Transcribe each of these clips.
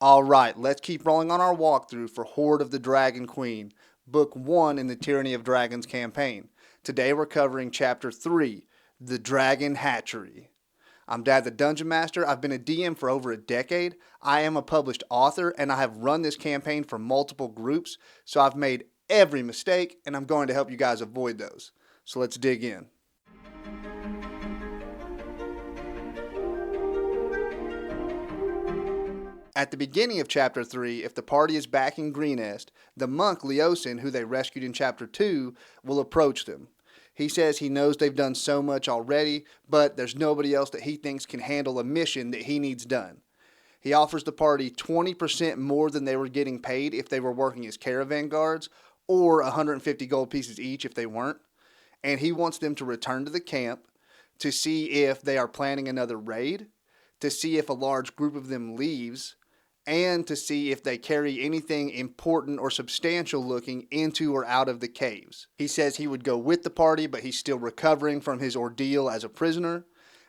Alright, let's keep rolling on our walkthrough for Hoard of the Dragon Queen, Book 1 in the Tyranny of Dragons campaign. Today we're covering Chapter 3, The Dragon Hatchery. I'm Dad the Dungeon Master. I've been a DM for over a decade. I am a published author and I have run this campaign for multiple groups, so I've made every mistake and I'm going to help you guys avoid those. So let's dig in. At the beginning of Chapter 3, if the party is back in Greenest, the monk Leosin, who they rescued in Chapter 2, will approach them. He says he knows they've done so much already, but there's nobody else that he thinks can handle a mission that he needs done. He offers the party 20% more than they were getting paid if they were working as caravan guards, or 150 gold pieces each if they weren't. And he wants them to return to the camp to see if they are planning another raid, to see if a large group of them leaves, and to see if they carry anything important or substantial looking into or out of the caves. He says he would go with the party, but he's still recovering from his ordeal as a prisoner,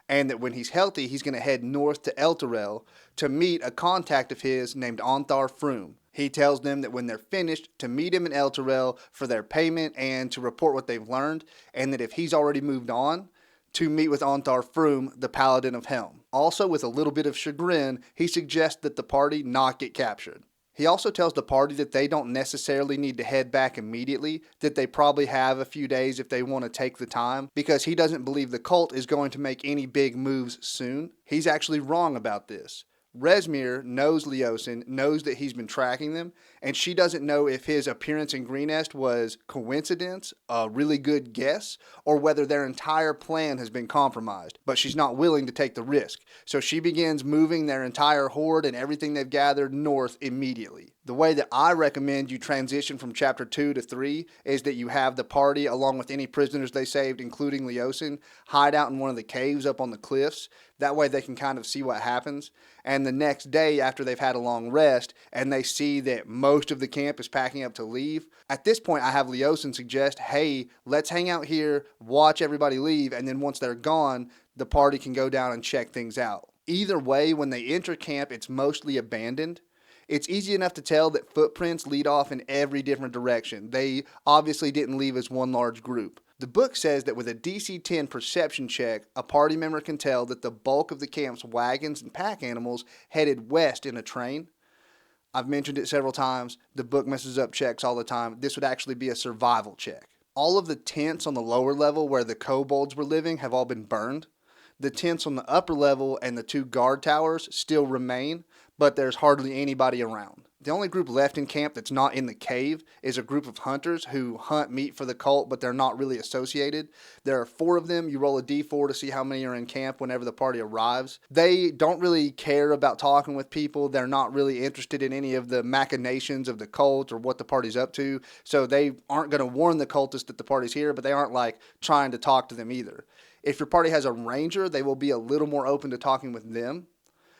and that when he's healthy, he's going to head north to Elturel to meet a contact of his named Onthar Froom. He tells them that when they're finished, to meet him in Elturel for their payment and to report what they've learned, and that if he's already moved on, to meet with Onthar Froom, the Paladin of Helm. Also, with a little bit of chagrin, he suggests that the party not get captured. He also tells the party that they don't necessarily need to head back immediately, that they probably have a few days if they want to take the time, because he doesn't believe the cult is going to make any big moves soon. He's actually wrong about this. Resmir knows Leosin, knows that he's been tracking them, and she doesn't know if his appearance in Greenest was coincidence, a really good guess, or whether their entire plan has been compromised. But she's not willing to take the risk, so she begins moving their entire horde and everything they've gathered north immediately. The way that I recommend you transition from Chapter 2 to 3 is that you have the party, along with any prisoners they saved, including Leosin, hide out in one of the caves up on the cliffs. That way they can kind of see what happens. And the next day, after they've had a long rest, and they see that most of the camp is packing up to leave, at this point I have Leosin suggest, hey, let's hang out here, watch everybody leave, and then once they're gone, the party can go down and check things out. Either way, when they enter camp, it's mostly abandoned. It's easy enough to tell that footprints lead off in every different direction. They obviously didn't leave as one large group. The book says that with a DC 10 perception check, a party member can tell that the bulk of the camp's wagons and pack animals headed west in a train. I've mentioned it several times. The book messes up checks all the time. This would actually be a survival check. All of the tents on the lower level where the kobolds were living have all been burned. The tents on the upper level and the 2 guard towers still remain, but there's hardly anybody around. The only group left in camp that's not in the cave is a group of hunters who hunt meat for the cult, but they're not really associated. There are 4 of them. You roll a d4 to see how many are in camp whenever the party arrives. They don't really care about talking with people. They're not really interested in any of the machinations of the cult or what the party's up to, so they aren't going to warn the cultists that the party's here, but they aren't like trying to talk to them either. If your party has a ranger, they will be a little more open to talking with them.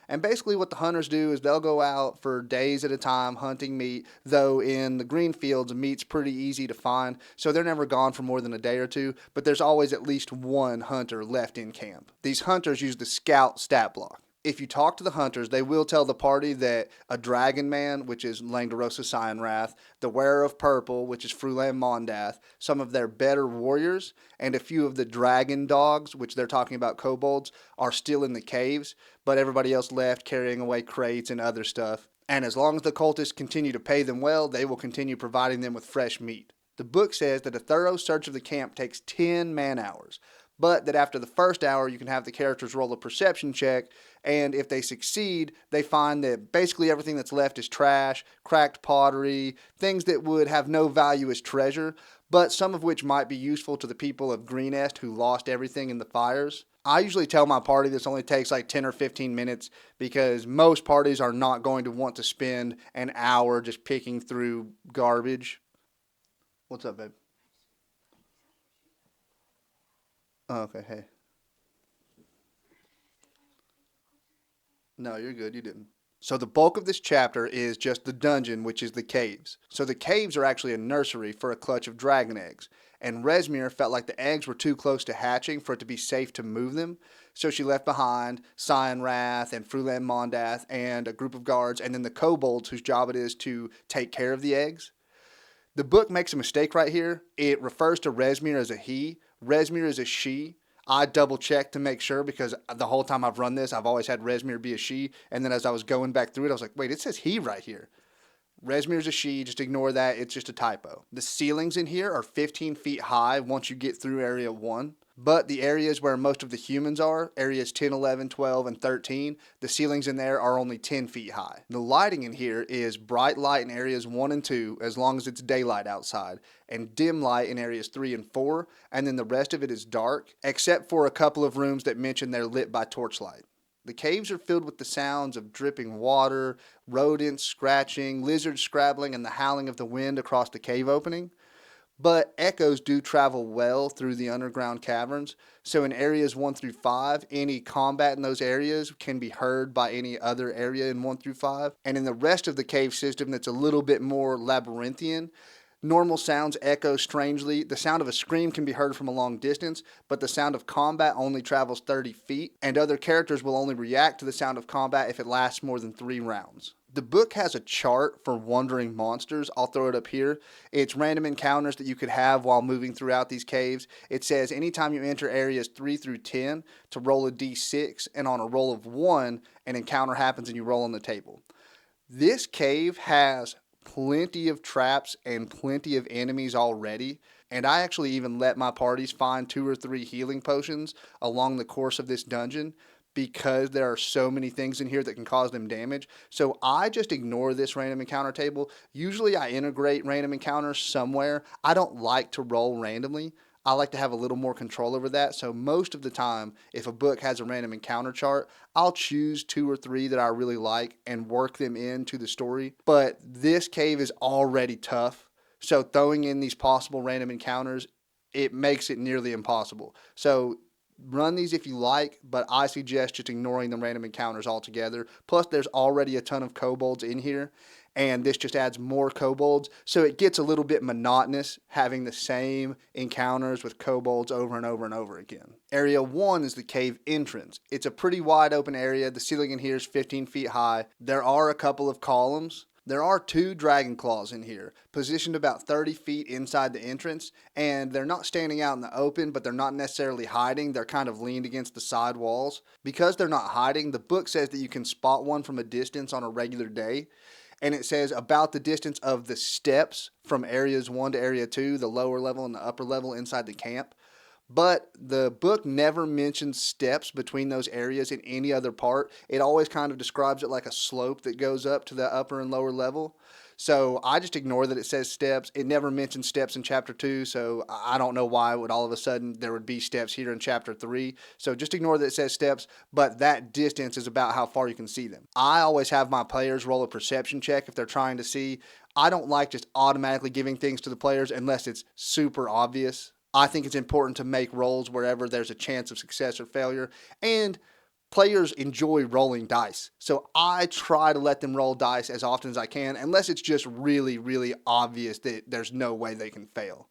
And basically what the hunters do is they'll go out for days at a time hunting meat, though in the green fields, meat's pretty easy to find, so they're never gone for more than a day or two, but there's always at least one hunter left in camp. These hunters use the scout stat block. If you talk to the hunters, they will tell the party that a dragon man, which is Roper and Cyanwrath, the wearer of purple, which is Frulam Mondath, some of their better warriors, and a few of the dragon dogs, which they're talking about kobolds, are still in the caves, but everybody else left carrying away crates and other stuff. And as long as the cultists continue to pay them well, they will continue providing them with fresh meat. The book says that a thorough search of the camp takes 10 man-hours, but that after the first hour you can have the characters roll a perception check, and if they succeed, they find that basically everything that's left is trash, cracked pottery, things that would have no value as treasure, but some of which might be useful to the people of Greenest who lost everything in the fires. I usually tell my party this only takes like 10 or 15 minutes because most parties are not going to want to spend an hour just picking through garbage. What's up, babe? Oh, okay, hey. No, you're good. You didn't. So the bulk of this chapter is just the dungeon, which is the caves. So the caves are actually a nursery for a clutch of dragon eggs. and Resmir felt like the eggs were too close to hatching for it to be safe to move them, so she left behind Cyanwrath and Frulam Mondath and a group of guards, and then the Kobolds whose job it is to take care of the eggs. The book makes a mistake right here. It refers to Resmir as a he. Resmir is a she. I double checked to make sure because the whole time I've run this, I've always had Resmir be a she. And then as I was going back through it, I was like, wait, it says he right here. Resmir's a she, just ignore that. It's just a typo. The ceilings in here are 15 feet high once you get through Area 1. But the areas where most of the humans are, areas 10, 11, 12, and 13, the ceilings in there are only 10 feet high. The lighting in here is bright light in areas 1 and 2, as long as it's daylight outside, and dim light in areas 3 and 4, and then the rest of it is dark, except for a couple of rooms that mention they're lit by torchlight. The caves are filled with the sounds of dripping water, rodents scratching, lizards scrabbling, and the howling of the wind across the cave opening. But echoes do travel well through the underground caverns, so in areas 1 through 5, any combat in those areas can be heard by any other area in 1 through 5. And in the rest of the cave system that's a little bit more labyrinthian, normal sounds echo strangely. The sound of a scream can be heard from a long distance, but the sound of combat only travels 30 feet, and other characters will only react to the sound of combat if it lasts more than 3 rounds. The book has a chart for wandering monsters. I'll throw it up here. It's random encounters that you could have while moving throughout these caves. It says anytime you enter areas 3 through 10 to roll a d6, and on a roll of 1, an encounter happens and you roll on the table. This cave has plenty of traps and plenty of enemies already, and I actually even let my parties find 2 or 3 healing potions along the course of this dungeon because there are so many things in here that can cause them damage. So I just ignore this random encounter table. Usually I integrate random encounters somewhere. I don't like to roll randomly. I like to have a little more control over that. So most of the time, if a book has a random encounter chart, I'll choose 2 or 3 that I really like and work them into the story. But this cave is already tough. So throwing in these possible random encounters, it makes it nearly impossible. So run these if you like, but I suggest just ignoring the random encounters altogether. Plus, there's already a ton of kobolds in here, and this just adds more kobolds, so it gets a little bit monotonous having the same encounters with kobolds over and over and over again. Area 1 is the cave entrance. It's a pretty wide open area. The ceiling in here is 15 feet high. There are a couple of columns. There are 2 dragon claws in here, positioned about 30 feet inside the entrance, and they're not standing out in the open, but they're not necessarily hiding. They're kind of leaned against the side walls. Because they're not hiding, the book says that you can spot one from a distance on a regular day, and it says about the distance of the steps from areas 1 to area 2, the lower level and the upper level inside the camp. But the book never mentions steps between those areas in any other part. It always kind of describes it like a slope that goes up to the upper and lower level. So I just ignore that it says steps. It never mentions steps in chapter 2, so I don't know why would all of a sudden there would be steps here in chapter 3. So just ignore that it says steps, but that distance is about how far you can see them. I always have my players roll a perception check if they're trying to see. I don't like just automatically giving things to the players unless it's super obvious. I think it's important to make rolls wherever there's a chance of success or failure, and players enjoy rolling dice. So I try to let them roll dice as often as I can, unless it's just really, really obvious that there's no way they can fail.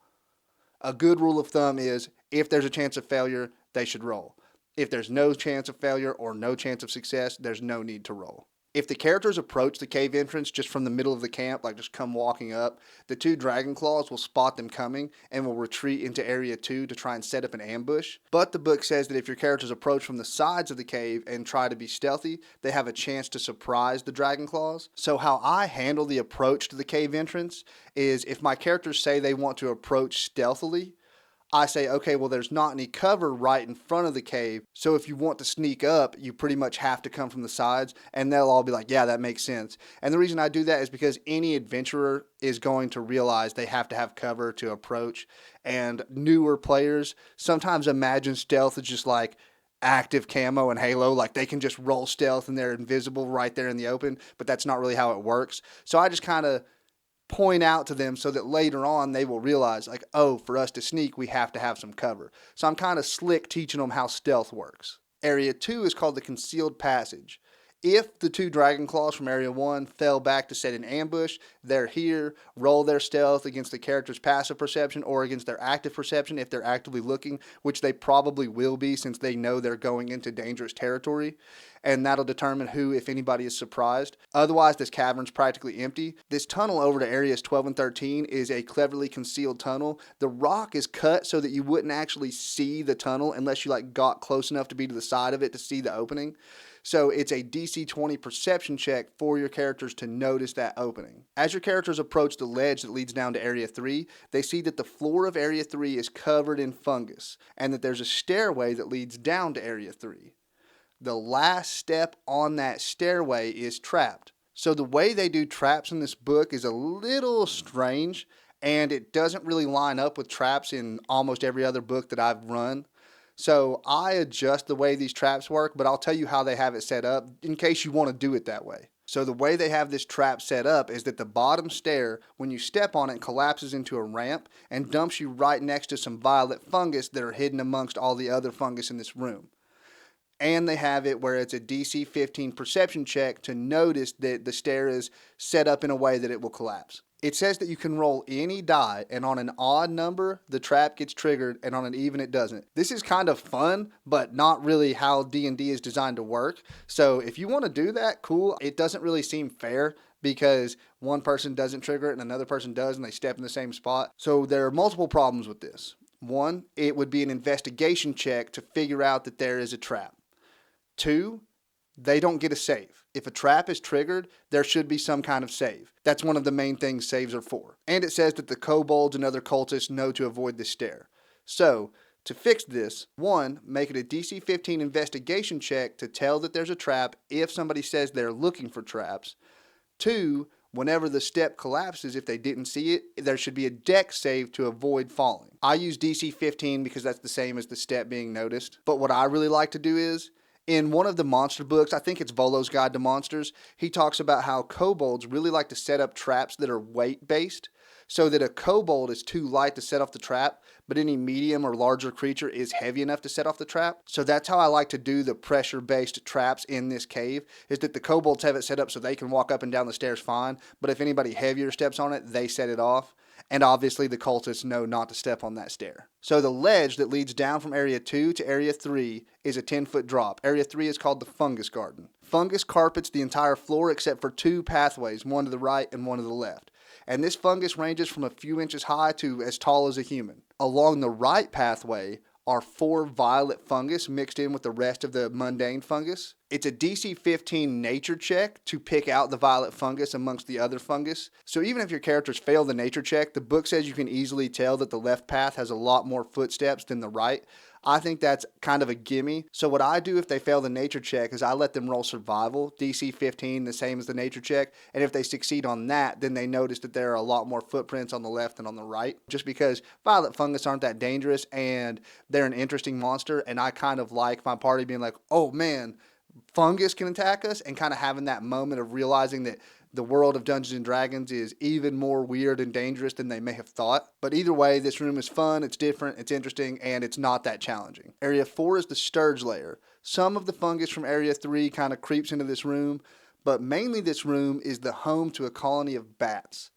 A good rule of thumb is if there's a chance of failure, they should roll. If there's no chance of failure or no chance of success, there's no need to roll. If the characters approach the cave entrance just from the middle of the camp, like just come walking up, the 2 dragon claws will spot them coming and will retreat into area 2 to try and set up an ambush. But the book says that if your characters approach from the sides of the cave and try to be stealthy, they have a chance to surprise the dragon claws. So how I handle the approach to the cave entrance is if my characters say they want to approach stealthily, I say, okay, well, there's not any cover right in front of the cave, so if you want to sneak up, you pretty much have to come from the sides, and they'll all be like, yeah, that makes sense. And the reason I do that is because any adventurer is going to realize they have to have cover to approach, and newer players sometimes imagine stealth as just like active camo and Halo, like they can just roll stealth and they're invisible right there in the open, but that's not really how it works. So I just kind of point out to them so that later on they will realize, like, oh, for us to sneak, we have to have some cover. So I'm kind of slick teaching them how stealth works. Area 2 is called the Concealed Passage. If the 2 Dragon Claws from Area 1 fell back to set an ambush, they're here, roll their stealth against the character's passive perception or against their active perception if they're actively looking, which they probably will be since they know they're going into dangerous territory, and that'll determine who, if anybody, is surprised. Otherwise, this cavern's practically empty. This tunnel over to areas 12 and 13 is a cleverly concealed tunnel. The rock is cut so that you wouldn't actually see the tunnel unless you got close enough to be to the side of it to see the opening. So it's a DC 20 perception check for your characters to notice that opening. As your characters approach the ledge that leads down to Area 3, they see that the floor of Area 3 is covered in fungus, and that there's a stairway that leads down to Area 3. The last step on that stairway is trapped. So the way they do traps in this book is a little strange, and it doesn't really line up with traps in almost every other book that I've run. So I adjust the way these traps work, but I'll tell you how they have it set up in case you want to do it that way. So the way they have this trap set up is that the bottom stair, when you step on it, collapses into a ramp and dumps you right next to some violet fungus that are hidden amongst all the other fungus in this room. And they have it where it's a DC 15 perception check to notice that the stair is set up in a way that it will collapse. It says that you can roll any die, and on an odd number, the trap gets triggered, and on an even, it doesn't. This is kind of fun, but not really how D&D is designed to work. So if you want to do that, cool. It doesn't really seem fair because one person doesn't trigger it and another person does, and they step in the same spot. So there are multiple problems with this. One, it would be an investigation check to figure out that there is a trap. 2, they don't get a save. If a trap is triggered, there should be some kind of save. That's one of the main things saves are for. And it says that the kobolds and other cultists know to avoid this stair. So, to fix this, 1, make it a DC 15 investigation check to tell that there's a trap if somebody says they're looking for traps. 2, whenever the step collapses, if they didn't see it, there should be a dex save to avoid falling. I use DC 15 because that's the same as the step being noticed. But what I really like to do is, in one of the monster books, I think it's Volo's Guide to Monsters, he talks about how kobolds really like to set up traps that are weight-based, so that a kobold is too light to set off the trap, but any medium or larger creature is heavy enough to set off the trap. So that's how I like to do the pressure-based traps in this cave, is that the kobolds have it set up so they can walk up and down the stairs fine, but if anybody heavier steps on it, they set it off. And obviously the cultists know not to step on that stair. So the ledge that leads down from Area 2 to Area 3 is a 10-foot drop. Area 3 is called the Fungus Garden. Fungus carpets the entire floor except for 2 pathways, one to the right and one to the left. And this fungus ranges from a few inches high to as tall as a human. Along the right pathway are 4 violet fungus mixed in with the rest of the mundane fungus. It's a DC 15 nature check to pick out the violet fungus amongst the other fungus. So even if your characters fail the nature check, the book says you can easily tell that the left path has a lot more footsteps than the right. I think that's kind of a gimme. So what I do if they fail the nature check is I let them roll survival, DC 15, the same as the nature check. And if they succeed on that, then they notice that there are a lot more footprints on the left than on the right. Just because violet fungus aren't that dangerous and they're an interesting monster. And I kind of like my party being like, oh man, fungus can attack us, and kind of having that moment of realizing that the world of Dungeons and Dragons is even more weird and dangerous than they may have thought. But either way, this room is fun, it's different, it's interesting, and it's not that challenging. Area 4 is the Stirge lair. Some of the fungus from Area 3 kind of creeps into this room, but mainly this room is the home to a colony of bats.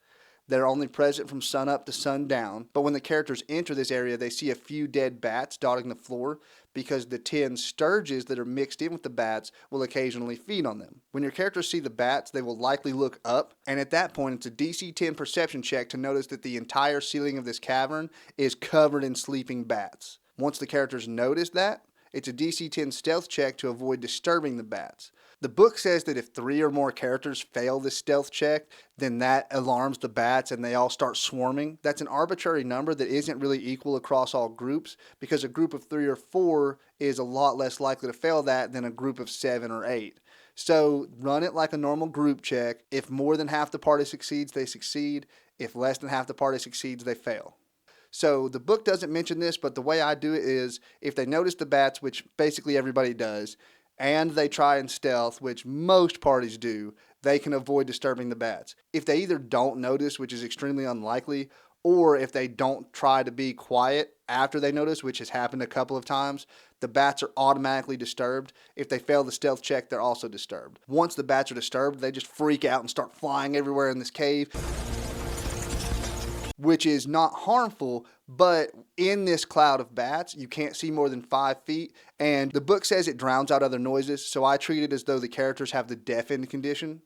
They're only present from sunup to sundown, but when the characters enter this area, they see a few dead bats dotting the floor because the 10 sturges that are mixed in with the bats will occasionally feed on them. When your characters see the bats, they will likely look up, and at that point, it's a DC 10 perception check to notice that the entire ceiling of this cavern is covered in sleeping bats. Once the characters notice that, it's a DC 10 stealth check to avoid disturbing the bats. The book says that if 3 or more characters fail this stealth check, then that alarms the bats and they all start swarming. That's an arbitrary number that isn't really equal across all groups, because a group of 3 or 4 is a lot less likely to fail that than a group of 7 or 8. So run it like a normal group check. If more than half the party succeeds, they succeed. If less than half the party succeeds, they fail. So the book doesn't mention this, but the way I do it is if they notice the bats, which basically everybody does, and they try and stealth, which most parties do, they can avoid disturbing the bats. If they either don't notice, which is extremely unlikely, or if they don't try to be quiet after they notice, which has happened a couple of times, the bats are automatically disturbed. If they fail the stealth check, they're also disturbed. Once the bats are disturbed, they just freak out and start flying everywhere in this cave, which is not harmful, but in this cloud of bats, you can't see more than 5 feet, and the book says it drowns out other noises, so I treat it as though the characters have the deafened condition.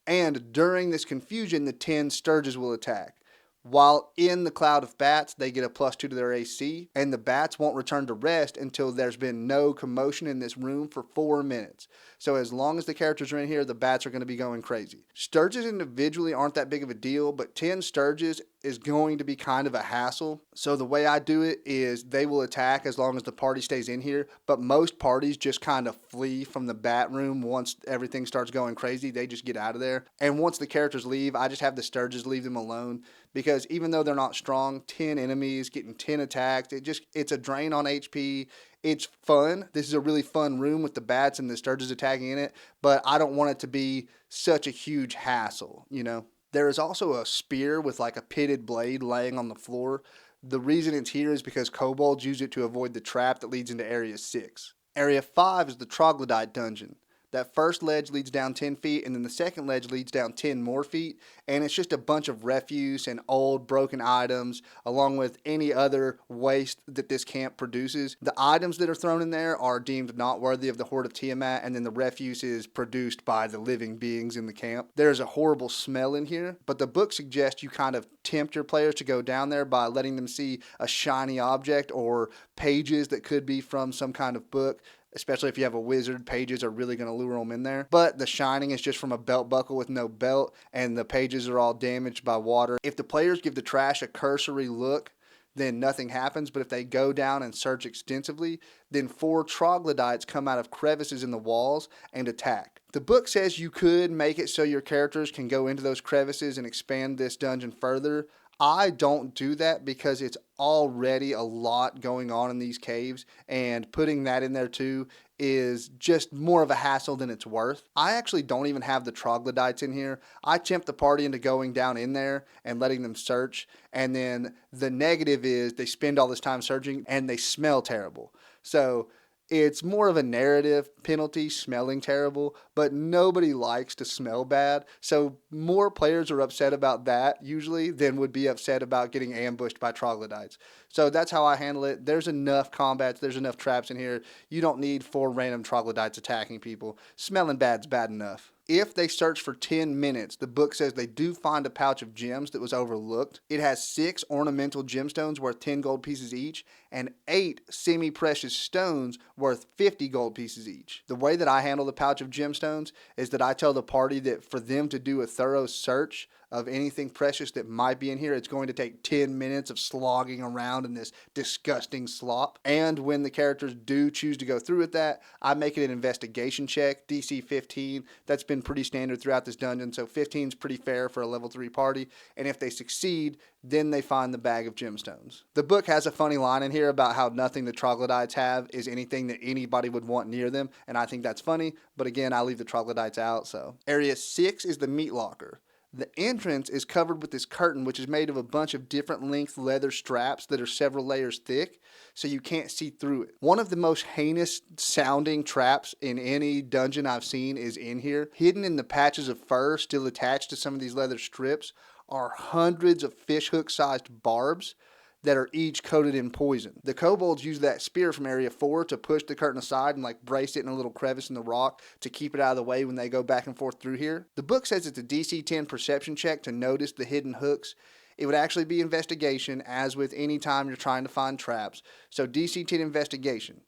And during this confusion, the 10 Stirges will attack. While in the cloud of bats, they get a +2 to their AC, and the bats won't return to rest until there's been no commotion in this room for 4 minutes. So as long as the characters are in here, the bats are going to be going crazy. Stirges individually aren't that big of a deal, but 10 Stirges is going to be kind of a hassle. So the way I do it is they will attack as long as the party stays in here, but most parties just kind of flee from the bat room once everything starts going crazy. They just get out of there. And once the characters leave, I just have the Stirges leave them alone, because even though they're not strong, 10 enemies getting 10 attacks, it's a drain on HP. It's fun. This is a really fun room with the bats and the Stirges attacking in it, but I don't want it to be such a huge hassle, you know? There is also a spear with like a pitted blade laying on the floor. The reason it's here is because kobolds use it to avoid the trap that leads into Area 6. Area 5 is the Troglodyte dungeon. That first ledge leads down 10 feet, and then the second ledge leads down 10 more feet, and it's just a bunch of refuse and old broken items, along with any other waste that this camp produces. The items that are thrown in there are deemed not worthy of the Hoard of Tiamat, and then the refuse is produced by the living beings in the camp. There's a horrible smell in here, but the book suggests you kind of tempt your players to go down there by letting them see a shiny object or pages that could be from some kind of book. Especially if you have a wizard, pages are really going to lure them in there. But the shining is just from a belt buckle with no belt, and the pages are all damaged by water. If the players give the trash a cursory look, then nothing happens. But if they go down and search extensively, then 4 troglodytes come out of crevices in the walls and attack. The book says you could make it so your characters can go into those crevices and expand this dungeon further. I don't do that because it's already a lot going on in these caves, and putting that in there too is just more of a hassle than it's worth. I actually don't even have the troglodytes in here. I tempt the party into going down in there and letting them search, and then the negative is they spend all this time searching and they smell terrible. So it's more of a narrative penalty, smelling terrible, but nobody likes to smell bad. So more players are upset about that usually than would be upset about getting ambushed by troglodytes. So that's how I handle it. There's enough combats, there's enough traps in here. You don't need 4 random troglodytes attacking people. Smelling bad's bad enough. If they search for 10 minutes, the book says they do find a pouch of gems that was overlooked. It has 6 ornamental gemstones worth 10 gold pieces each, and 8 semi-precious stones worth 50 gold pieces each. The way that I handle the pouch of gemstones is that I tell the party that for them to do a thorough search of anything precious that might be in here, it's going to take 10 minutes of slogging around in this disgusting slop. And when the characters do choose to go through with that, I make it an investigation check, DC 15. That's been pretty standard throughout this dungeon, so 15 is pretty fair for a level 3 party. And if they succeed, then they find the bag of gemstones. The book has a funny line in here about how nothing the troglodytes have is anything that anybody would want near them, and I think that's funny, but again, I leave the troglodytes out, so. Area 6 is the meat locker. The entrance is covered with this curtain, which is made of a bunch of different length leather straps that are several layers thick, so you can't see through it. One of the most heinous sounding traps in any dungeon I've seen is in here. Hidden in the patches of fur still attached to some of these leather strips are hundreds of fishhook-sized barbs that are each coated in poison. The kobolds use that spear from Area 4 to push the curtain aside and like brace it in a little crevice in the rock to keep it out of the way when they go back and forth through here. The book says it's a DC 10 perception check to notice the hidden hooks. It would actually be investigation, as with any time you're trying to find traps. So DC 10 investigation.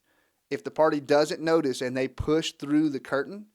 If the party doesn't notice and they push through the curtain,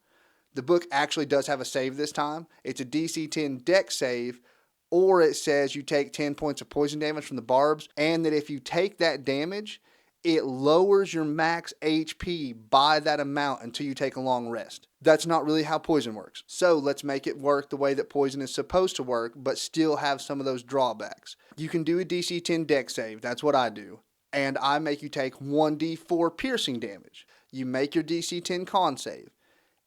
the book actually does have a save this time. It's a DC 10 dex save, or it says you take 10 points of poison damage from the barbs, and that if you take that damage, it lowers your max HP by that amount until you take a long rest. That's not really how poison works. So let's make it work the way that poison is supposed to work, but still have some of those drawbacks. You can do a DC 10 dex save, that's what I do, and I make you take 1d4 piercing damage. You make your DC 10 con save.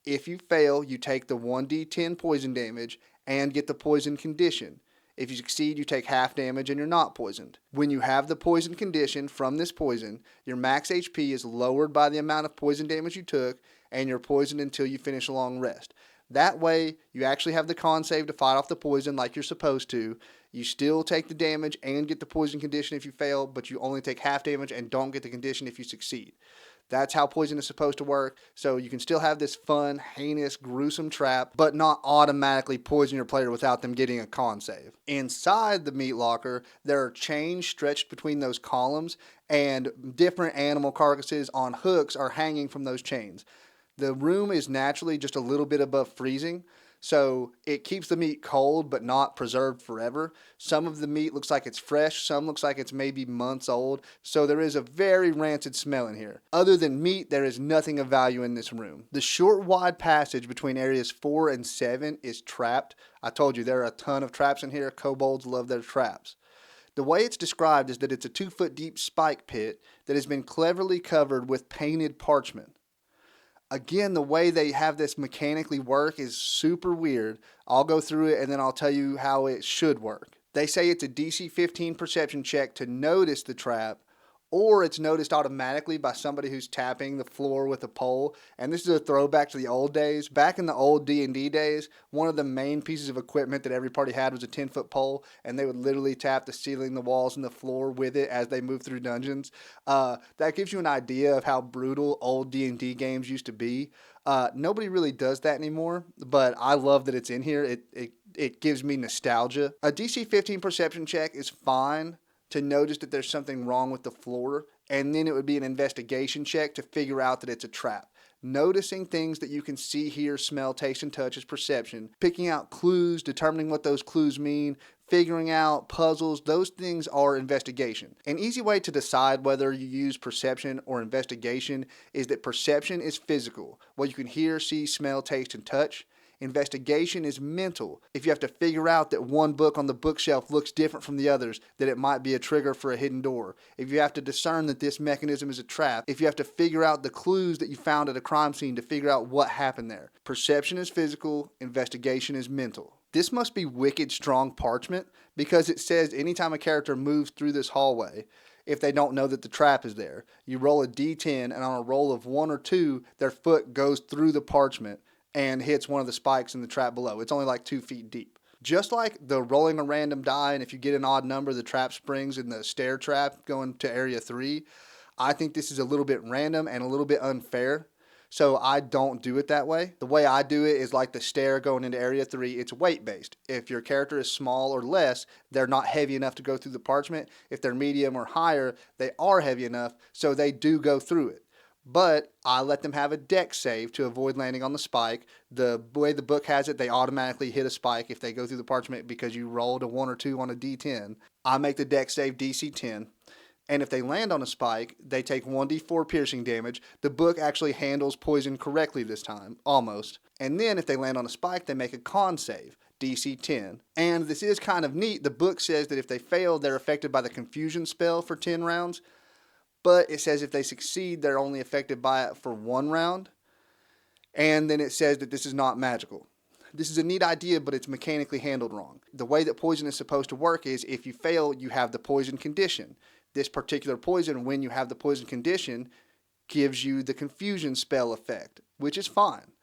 If you fail, you take the 1d10 poison damage and get the poison condition. If you succeed, you take half damage and you're not poisoned. When you have the poison condition from this poison, your max HP is lowered by the amount of poison damage you took, and you're poisoned until you finish a long rest. That way, you actually have the con save to fight off the poison like you're supposed to. You still take the damage and get the poison condition if you fail, but you only take half damage and don't get the condition if you succeed. That's how poison is supposed to work, so you can still have this fun, heinous, gruesome trap, but not automatically poison your player without them getting a con save. Inside the meat locker, there are chains stretched between those columns, and different animal carcasses on hooks are hanging from those chains. The room is naturally just a little bit above freezing, so it keeps the meat cold but not preserved forever. Some of the meat looks like it's fresh, some looks like it's maybe months old, so there is a very rancid smell in here. Other than meat, there is nothing of value in this room. The short, wide passage between areas 4 and 7 is trapped. I told you there are a ton of traps in here. Kobolds love their traps. The way it's described is that it's a 2-foot deep spike pit that has been cleverly covered with painted parchment. Again, the way they have this mechanically work is super weird. I'll go through it and then I'll tell you how it should work. They say it's a DC 15 perception check to notice the trap, or it's noticed automatically by somebody who's tapping the floor with a pole. And this is a throwback to the old days. Back in the old D&D days, one of the main pieces of equipment that every party had was a 10-foot pole, and they would literally tap the ceiling, the walls, and the floor with it as they moved through dungeons. That gives you an idea of how brutal old D&D games used to be. Nobody really does that anymore, but I love that it's in here. It gives me nostalgia. A DC 15 perception check is fine to notice that there's something wrong with the floor, and then it would be an investigation check to figure out that it's a trap. Noticing things that you can see, hear, smell, taste, and touch is perception. Picking out clues, determining what those clues mean, figuring out puzzles, those things are investigation. An easy way to decide whether you use perception or investigation is that perception is physical, what you can hear, see, smell, taste, and touch. Investigation is mental. If you have to figure out that one book on the bookshelf looks different from the others, that it might be a trigger for a hidden door. If you have to discern that this mechanism is a trap. If you have to figure out the clues that you found at a crime scene to figure out what happened there. Perception is physical, investigation is mental. This must be wicked strong parchment, because it says anytime a character moves through this hallway, if they don't know that the trap is there, you roll a d10, and on a roll of 1 or 2, their foot goes through the parchment and hits one of the spikes in the trap below. It's only like 2 feet deep. Just like the rolling a random die, and if you get an odd number, the trap springs in the stair trap going to area 3, I think this is a little bit random and a little bit unfair. So I don't do it that way. The way I do it is like the stair going into area 3, it's weight based. If your character is small or less, they're not heavy enough to go through the parchment. If they're medium or higher, they are heavy enough, so they do go through it. But I let them have a dex save to avoid landing on the spike. The way the book has it, they automatically hit a spike if they go through the parchment because you rolled a 1 or 2 on a d10. I make the dex save DC 10. And if they land on a spike, they take 1d4 piercing damage. The book actually handles poison correctly this time, almost. And then if they land on a spike, they make a con save, DC 10. And this is kind of neat. The book says that if they fail, they're affected by the confusion spell for 10 rounds. But it says if they succeed, they're only affected by it for 1 round. And then it says that this is not magical. This is a neat idea, but it's mechanically handled wrong. The way that poison is supposed to work is if you fail, you have the poison condition. This particular poison, when you have the poison condition, gives you the confusion spell effect, which is fine.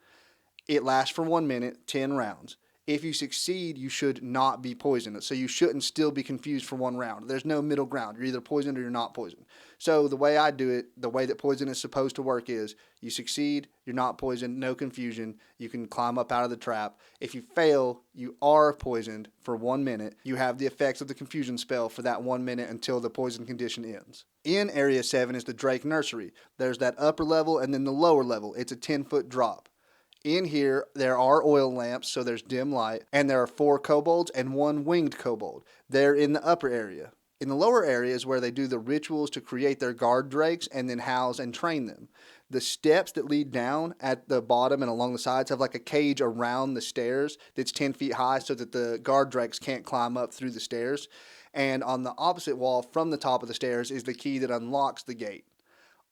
It lasts for 1 minute, 10 rounds. If you succeed, you should not be poisoned. So you shouldn't still be confused for 1 round. There's no middle ground. You're either poisoned or you're not poisoned. So the way I do it, the way that poison is supposed to work is you succeed, you're not poisoned, no confusion. You can climb up out of the trap. If you fail, you are poisoned for 1 minute. You have the effects of the confusion spell for that 1 minute until the poison condition ends. In Area 7 is the Drake Nursery. There's that upper level and then the lower level. It's a 10-foot drop. In here, there are oil lamps, so there's dim light, and there are 4 kobolds and 1 winged kobold. They're in the upper area. In the lower area is where they do the rituals to create their guard drakes and then house and train them. The steps that lead down at the bottom and along the sides have like a cage around the stairs that's 10 feet high so that the guard drakes can't climb up through the stairs. And on the opposite wall from the top of the stairs is the key that unlocks the gate.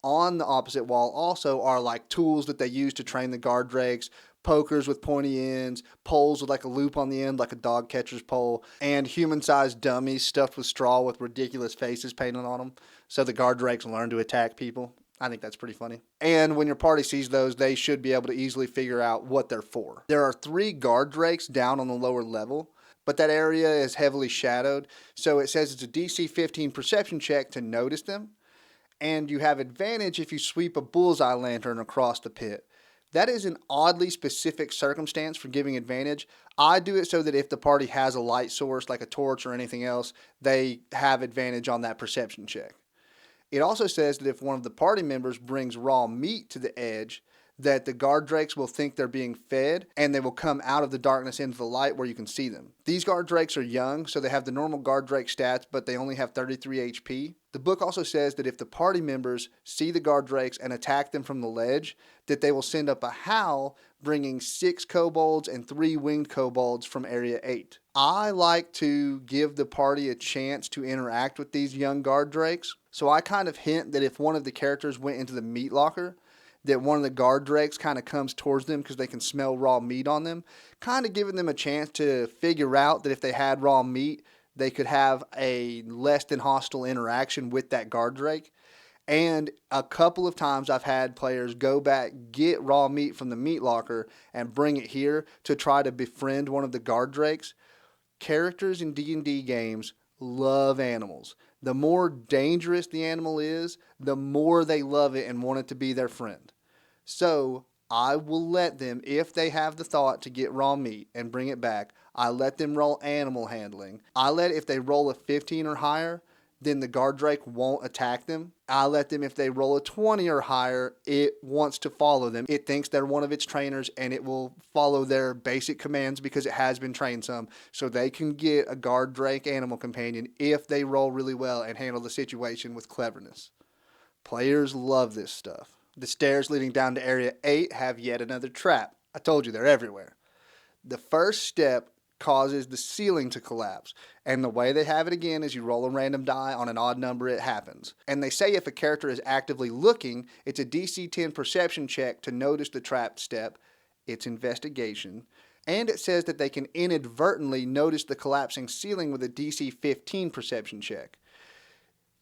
On the opposite wall also are like tools that they use to train the guard drakes, pokers with pointy ends, poles with like a loop on the end, like a dog catcher's pole, and human-sized dummies stuffed with straw with ridiculous faces painted on them, so the guard drakes learn to attack people. I think that's pretty funny. And when your party sees those, they should be able to easily figure out what they're for. There are 3 guard drakes down on the lower level, but that area is heavily shadowed, so it says it's a DC 15 perception check to notice them, and you have advantage if you sweep a bullseye lantern across the pit. That is an oddly specific circumstance for giving advantage. I do it so that if the party has a light source, like a torch or anything else, they have advantage on that perception check. It also says that if one of the party members brings raw meat to the edge, that the guard drakes will think they're being fed, and they will come out of the darkness into the light where you can see them. These guard drakes are young, so they have the normal guard drake stats, but they only have 33 HP. The book also says that if the party members see the guard drakes and attack them from the ledge, that they will send up a howl, bringing 6 kobolds and 3 winged kobolds from Area 8. I like to give the party a chance to interact with these young guard drakes, so I kind of hint that if one of the characters went into the meat locker, that one of the guard drakes kind of comes towards them because they can smell raw meat on them, kind of giving them a chance to figure out that if they had raw meat, they could have a less than hostile interaction with that guard drake. And a couple of times I've had players go back, get raw meat from the meat locker, and bring it here to try to befriend one of the guard drakes. Characters in D&D games love animals. The more dangerous the animal is, the more they love it and want it to be their friend. So I will let them, if they have the thought to get raw meat and bring it back, I let them roll animal handling. If they roll a 15 or higher, then the guard drake won't attack them. I let them, if they roll a 20 or higher, it wants to follow them. It thinks they're one of its trainers, and it will follow their basic commands because it has been trained some, so they can get a guard drake animal companion if they roll really well and handle the situation with cleverness. Players love this stuff. The stairs leading down to Area 8 have yet another trap. I told you, they're everywhere. The first step causes the ceiling to collapse, and the way they have it again is you roll a random die on an odd number, it happens. And they say if a character is actively looking, it's a DC 10 perception check to notice the trapped step. It's investigation. And it says that they can inadvertently notice the collapsing ceiling with a DC 15 perception check.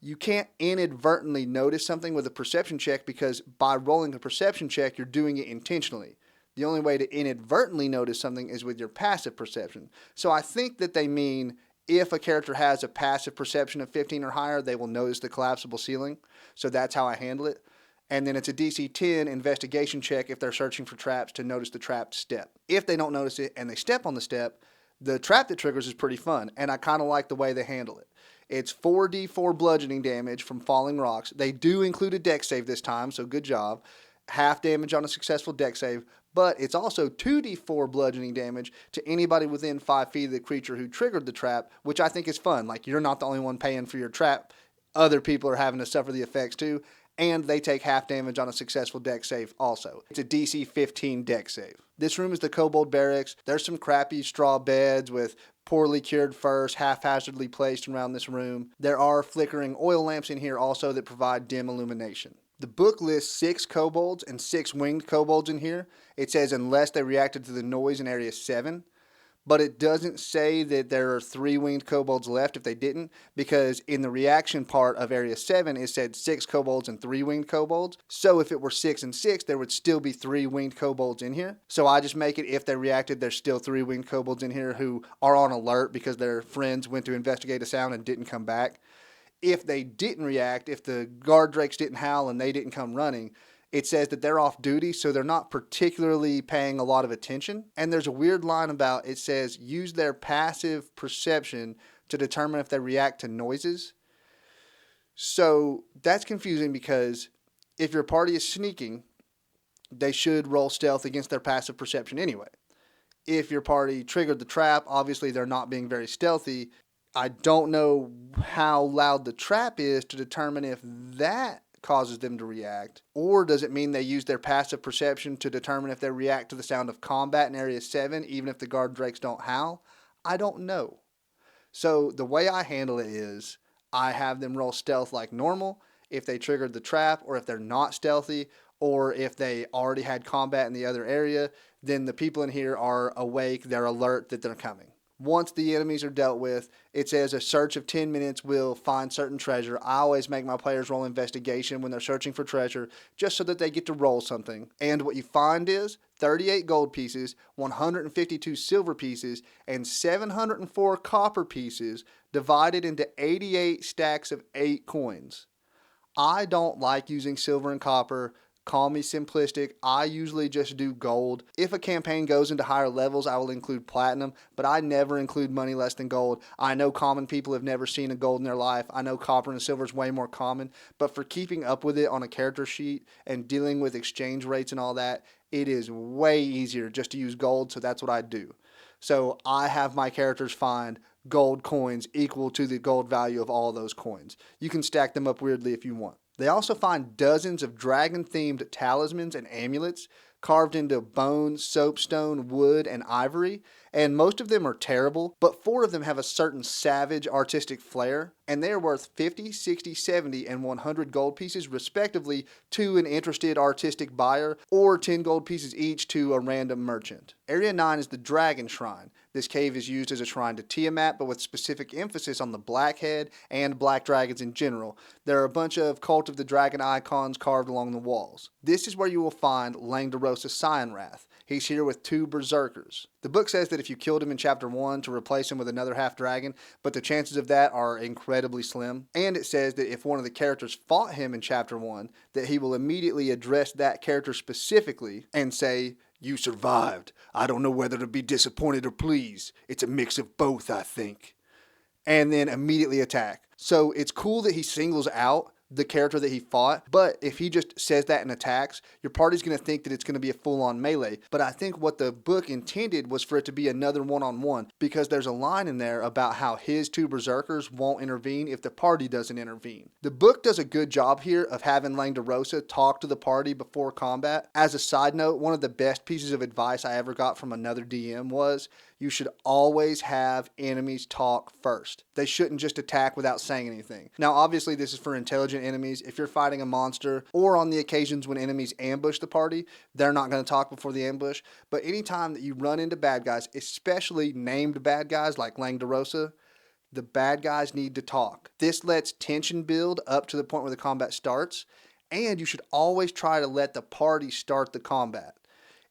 You can't inadvertently notice something with a perception check because by rolling a perception check, you're doing it intentionally. The only way to inadvertently notice something is with your passive perception. So I think that they mean if a character has a passive perception of 15 or higher, they will notice the collapsible ceiling. So that's how I handle it. And then it's a DC 10 investigation check if they're searching for traps to notice the trapped step. If they don't notice it and they step on the step, the trap that triggers is pretty fun, and I kind of like the way they handle it. It's 4d4 bludgeoning damage from falling rocks. They do include a dex save this time, so good job. Half damage on a successful dex save, but it's also 2d4 bludgeoning damage to anybody within 5 feet of the creature who triggered the trap, which I think is fun. Like, you're not the only one paying for your trap. Other people are having to suffer the effects too, and they take half damage on a successful dex save also. It's a DC 15 dex save. This room is the Kobold Barracks. There's some crappy straw beds with poorly cured furs haphazardly placed around this room. There are flickering oil lamps in here also that provide dim illumination. The book lists 6 kobolds and 6 winged kobolds in here. It says unless they reacted to the noise in Area 7. But it doesn't say that there are 3 winged kobolds left if they didn't, because in the reaction part of Area 7, it said 6 kobolds and 3 winged kobolds. So if it were 6 and 6, there would still be 3 winged kobolds in here. So I just make it if they reacted, there's still 3 winged kobolds in here who are on alert because their friends went to investigate a sound and didn't come back. If they didn't react, if the guard drakes didn't howl and they didn't come running, it says that they're off duty, so they're not particularly paying a lot of attention. And there's a weird line about, it says, use their passive perception to determine if they react to noises. So that's confusing because if your party is sneaking, they should roll stealth against their passive perception anyway. If your party triggered the trap, obviously they're not being very stealthy. I don't know how loud the trap is to determine if that causes them to react, or does it mean they use their passive perception to determine if they react to the sound of combat in Area 7, even if the guard drakes don't howl? I don't know. So the way I handle it is I have them roll stealth like normal if they triggered the trap or if they're not stealthy, or if they already had combat in the other area, then the people in here are awake, they're alert that they're coming. Once the enemies are dealt with, it says a search of 10 minutes will find certain treasure. I always make my players roll investigation when they're searching for treasure, just so that they get to roll something. And what you find is 38 gold pieces, 152 silver pieces, and 704 copper pieces divided into 88 stacks of 8 coins. I don't like using silver and copper. Call me simplistic. I usually just do gold. If a campaign goes into higher levels, I will include platinum, but I never include money less than gold. I know common people have never seen a gold in their life. I know copper and silver is way more common, but for keeping up with it on a character sheet and dealing with exchange rates and all that, it is way easier just to use gold, so that's what I do. So I have my characters find gold coins equal to the gold value of all those coins. You can stack them up weirdly if you want. They also find dozens of dragon-themed talismans and amulets carved into bone, soapstone, wood, and ivory, and most of them are terrible, but 4 of them have a certain savage artistic flair, and they are worth 50, 60, 70, and 100 gold pieces respectively to an interested artistic buyer, or 10 gold pieces each to a random merchant. Area 9 is the Dragon Shrine. This cave is used as a shrine to Tiamat, but with specific emphasis on the Blackhead and black dragons in general. There are a bunch of Cult of the Dragon icons carved along the walls. This is where you will find Roper and Cyanwrath. He's here with 2 berserkers. The book says that if you killed him in chapter 1 to replace him with another half-dragon, but the chances of that are incredibly slim. And it says that if one of the characters fought him in chapter 1, that he will immediately address that character specifically and say, "You survived. I don't know whether to be disappointed or pleased. It's a mix of both, I think." And then immediately attack. So it's cool that he singles out the character that he fought, but if he just says that and attacks, your party's going to think that it's going to be a full-on melee. But I think what the book intended was for it to be another one-on-one, because there's a line in there about how his 2 berserkers won't intervene if the party doesn't intervene. The book does a good job here of having Langdarosa talk to the party before combat. As a side note, one of the best pieces of advice I ever got from another DM was, you should always have enemies talk first. They shouldn't just attack without saying anything. Now, obviously, this is for intelligent enemies. If you're fighting a monster, or on the occasions when enemies ambush the party, they're not going to talk before the ambush. But anytime that you run into bad guys, especially named bad guys like Langdarosa, the bad guys need to talk. This lets tension build up to the point where the combat starts, and you should always try to let the party start the combat.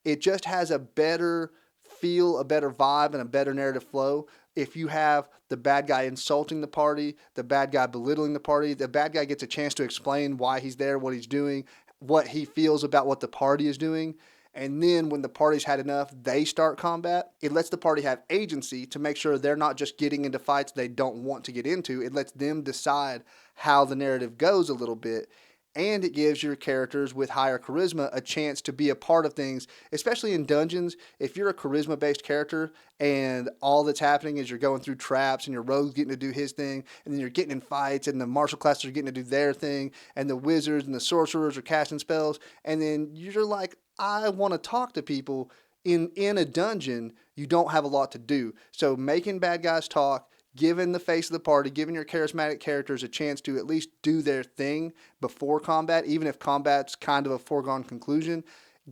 It just has a better feel, a better vibe, and a better narrative flow if you have the bad guy insulting the party, the bad guy belittling the party. The bad guy gets a chance to explain why he's there, what he's doing, what he feels about what the party is doing. And then when the party's had enough, they start combat. It lets the party have agency to make sure they're not just getting into fights they don't want to get into. It lets them decide how the narrative goes a little bit. And it gives your characters with higher charisma a chance to be a part of things, especially in dungeons. If you're a charisma-based character and all that's happening is you're going through traps and your rogue's getting to do his thing, and then you're getting in fights and the martial classes are getting to do their thing, and the wizards and the sorcerers are casting spells, and then you're like, I want to talk to people. In a dungeon, you don't have a lot to do. So making bad guys talk, giving the face of the party, giving your charismatic characters a chance to at least do their thing before combat, even if combat's kind of a foregone conclusion,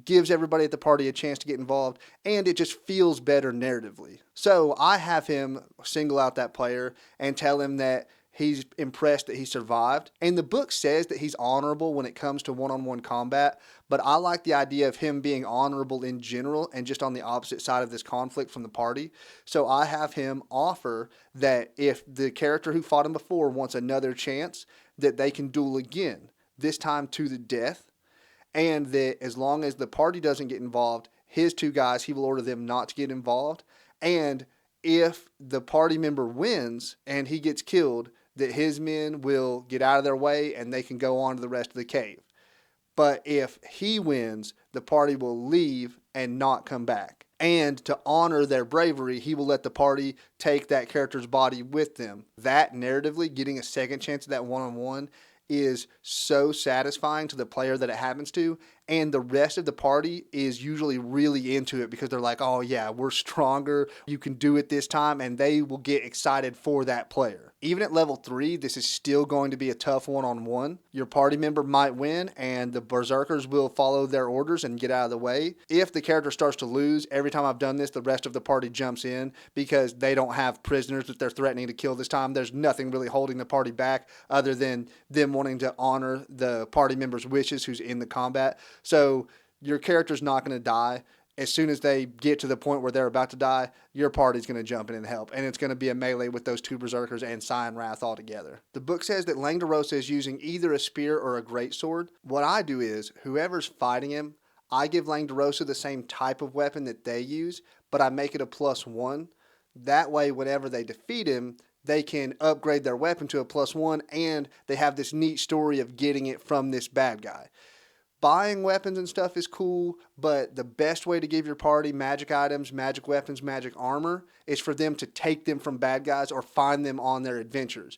gives everybody at the party a chance to get involved, and it just feels better narratively. So I have him single out that player and tell him that he's impressed that he survived. And the book says that he's honorable when it comes to one-on-one combat, but I like the idea of him being honorable in general and just on the opposite side of this conflict from the party. So I have him offer that if the character who fought him before wants another chance, that they can duel again, this time to the death, and that as long as the party doesn't get involved, his 2 guys, he will order them not to get involved. And if the party member wins and he gets killed, that his men will get out of their way and they can go on to the rest of the cave. But if he wins, the party will leave and not come back. And to honor their bravery, he will let the party take that character's body with them. That narratively, getting a second chance at that one-on-one is so satisfying to the player that it happens to, and the rest of the party is usually really into it because they're like, oh yeah, we're stronger, you can do it this time, and they will get excited for that player. Even at level 3, this is still going to be a tough one-on-one. Your party member might win, and the berserkers will follow their orders and get out of the way. If the character starts to lose, every time I've done this, the rest of the party jumps in because they don't have prisoners that they're threatening to kill this time. There's nothing really holding the party back other than them wanting to honor the party member's wishes who's in the combat. So your character's not going to die. As soon as they get to the point where they're about to die, your party's going to jump in and help. And it's going to be a melee with those 2 berserkers and Cyanwrath all together. The book says that Langdarosa is using either a spear or a greatsword. What I do is, whoever's fighting him, I give Langdarosa the same type of weapon that they use, but I make it a +1. That way, whenever they defeat him, they can upgrade their weapon to a +1, and they have this neat story of getting it from this bad guy. Buying weapons and stuff is cool, but the best way to give your party magic items, magic weapons, magic armor is for them to take them from bad guys or find them on their adventures.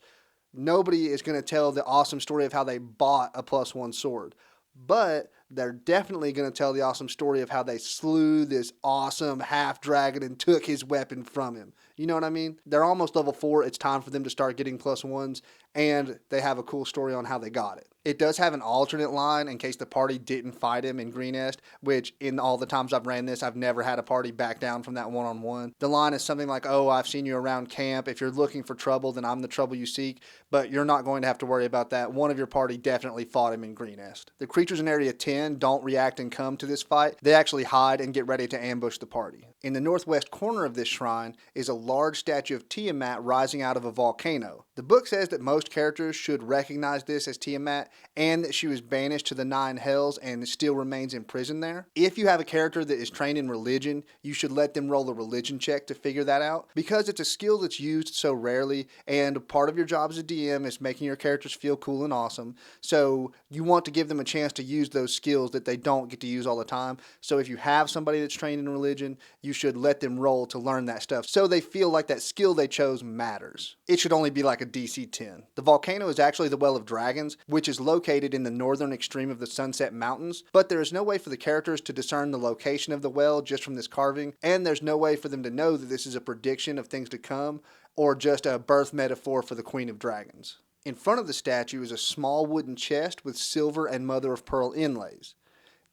Nobody is going to tell the awesome story of how they bought a +1 sword, but they're definitely going to tell the awesome story of how they slew this awesome half-dragon and took his weapon from him. You know what I mean? They're almost level 4. It's time for them to start getting +1s, and they have a cool story on how they got it. It does have an alternate line in case the party didn't fight him in Greenest, which in all the times I've ran this, I've never had a party back down from that one-on-one. The line is something like, oh, I've seen you around camp. If you're looking for trouble, then I'm the trouble you seek, but you're not going to have to worry about that. One of your party definitely fought him in Greenest. The creatures in Area 10 don't react and come to this fight. They actually hide and get ready to ambush the party. In the northwest corner of this shrine is a large statue of Tiamat rising out of a volcano. The book says that most characters should recognize this as Tiamat and that she was banished to the 9 hells and still remains in prison there. If you have a character that is trained in religion, you should let them roll a religion check to figure that out because it's a skill that's used so rarely, and part of your job as a DM is making your characters feel cool and awesome. So you want to give them a chance to use those skills that they don't get to use all the time. So if you have somebody that's trained in religion, you should let them roll to learn that stuff so they feel like that skill they chose matters. It should only be like a DC 10. The volcano is actually the Well of Dragons, which is located in the northern extreme of the Sunset Mountains, but there is no way for the characters to discern the location of the well just from this carving, and there's no way for them to know that this is a prediction of things to come or just a birth metaphor for the Queen of Dragons. In front of the statue is a small wooden chest with silver and mother of pearl inlays.